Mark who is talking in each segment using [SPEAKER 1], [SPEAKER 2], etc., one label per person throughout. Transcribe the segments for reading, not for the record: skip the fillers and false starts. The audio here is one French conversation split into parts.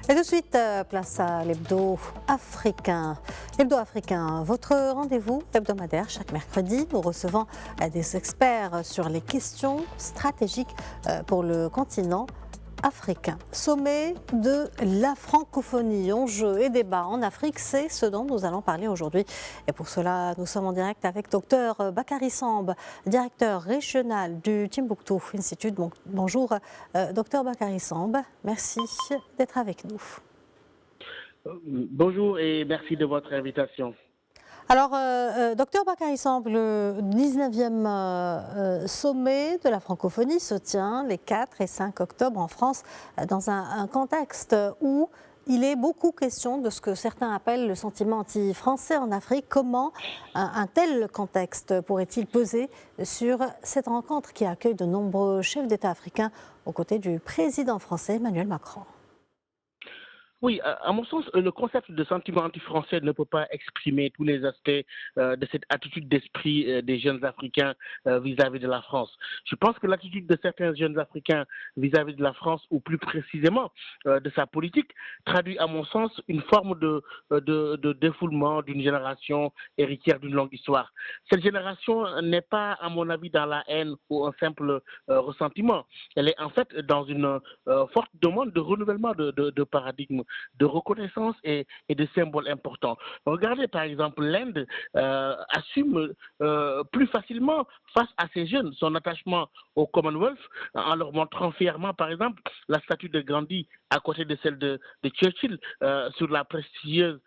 [SPEAKER 1] Et de suite, place à l'hebdo africain. L'hebdo africain, votre rendez-vous hebdomadaire chaque mercredi. Nous recevons des experts sur les questions stratégiques pour le continent africain. Sommet de la francophonie, enjeux et débats en Afrique, c'est ce dont nous allons parler aujourd'hui. Et pour cela, nous sommes en direct avec Dr Bakary Samb, directeur régional du Timbuktu Institute. Bonjour Dr Bakary Samb, merci d'être avec nous.
[SPEAKER 2] Bonjour et merci de votre invitation.
[SPEAKER 1] Alors, Dr Bakary Samb, le 19e sommet de la francophonie se tient les 4 et 5 octobre en France dans un contexte où il est beaucoup question de ce que certains appellent le sentiment anti-français en Afrique. Comment un tel contexte pourrait-il peser sur cette rencontre qui accueille de nombreux chefs d'État africains aux côtés du président français Emmanuel Macron ?
[SPEAKER 2] Oui, à mon sens, le concept de sentiment anti-français ne peut pas exprimer tous les aspects de cette attitude d'esprit des jeunes Africains vis-à-vis de la France. Je pense que l'attitude de certains jeunes Africains vis-à-vis de la France, ou plus précisément de sa politique, traduit à mon sens une forme de défoulement d'une génération héritière d'une longue histoire. Cette génération n'est pas, à mon avis, dans la haine ou un simple ressentiment. Elle est en fait dans une forte demande de renouvellement de paradigme, de reconnaissance et de symboles importants. Regardez par exemple, l'Inde assume plus facilement face à ces jeunes son attachement au Commonwealth en leur montrant fièrement par exemple la statue de Gandhi à côté de celle de Churchill sur la prestigieuse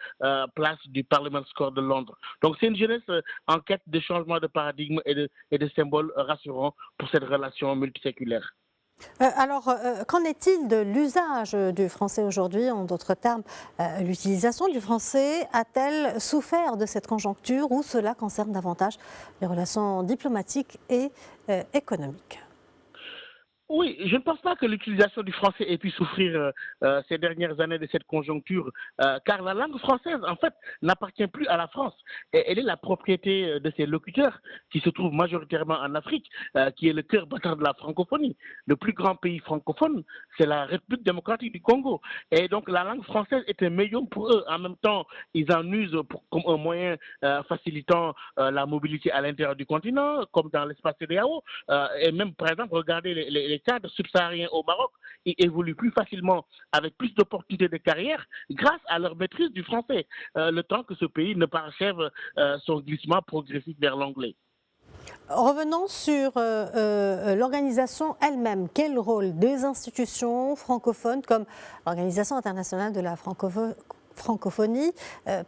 [SPEAKER 2] place du Parliament Square de Londres. Donc c'est une jeunesse en quête de changement de paradigme et de symboles rassurants pour cette relation multiséculaire.
[SPEAKER 1] Alors, qu'en est-il de l'usage du français aujourd'hui? En d'autres termes, l'utilisation du français a-t-elle souffert de cette conjoncture ou cela concerne davantage les relations diplomatiques et économiques?
[SPEAKER 2] Oui, je ne pense pas que l'utilisation du français ait pu souffrir ces dernières années de cette conjoncture, car la langue française, en fait, n'appartient plus à la France. Et elle est la propriété de ses locuteurs, qui se trouvent majoritairement en Afrique, qui est le cœur battant de la francophonie. Le plus grand pays francophone, c'est la République démocratique du Congo. Et donc, la langue française est un médium pour eux. En même temps, ils en usent comme un moyen facilitant la mobilité à l'intérieur du continent, comme dans l'espace CEDEAO. Et même, par exemple, regardez les cadres subsahariens au Maroc, ils évoluent plus facilement avec plus d'opportunités de carrière grâce à leur maîtrise du français, le temps que ce pays ne parachève son glissement progressif vers l'anglais.
[SPEAKER 1] Revenons sur l'organisation elle-même. Quel rôle des institutions francophones comme l'Organisation internationale de la francophonie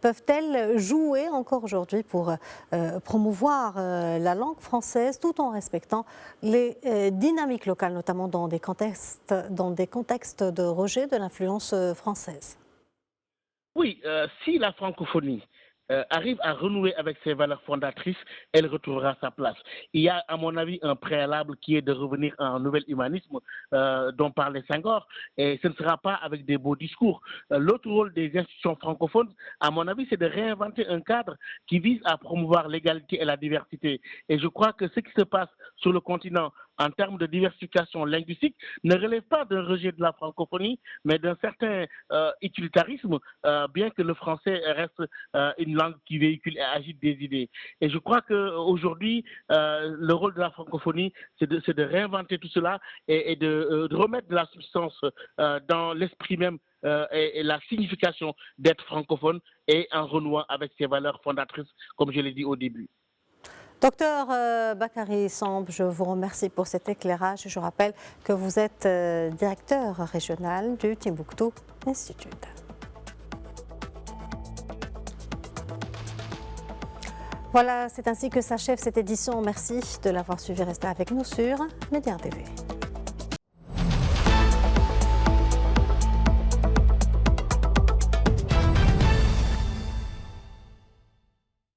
[SPEAKER 1] peuvent-elles jouer encore aujourd'hui pour promouvoir la langue française tout en respectant les dynamiques locales, notamment dans des contextes de rejet de l'influence française?
[SPEAKER 2] Oui, si la francophonie arrive à renouer avec ses valeurs fondatrices, elle retrouvera sa place. Il y a, à mon avis, un préalable qui est de revenir à un nouvel humanisme dont parlait Senghor, et ce ne sera pas avec des beaux discours. L'autre rôle des institutions francophones, à mon avis, c'est de réinventer un cadre qui vise à promouvoir l'égalité et la diversité. Et je crois que ce qui se passe sur le continent en termes de diversification linguistique ne relève pas d'un rejet de la francophonie, mais d'un certain utilitarisme, bien que le français reste une langue qui véhicule et agite des idées. Et je crois qu'aujourd'hui, le rôle de la francophonie, c'est de réinventer tout cela et de remettre de la substance dans l'esprit même et la signification d'être francophone et en renouant avec ses valeurs fondatrices, comme je l'ai dit au début.
[SPEAKER 1] Docteur Bakary Samb, je vous remercie pour cet éclairage. Je rappelle que vous êtes directeur régional du Timbuktu Institute. Voilà, c'est ainsi que s'achève cette édition. Merci de l'avoir suivi. Restez avec nous sur Média TV.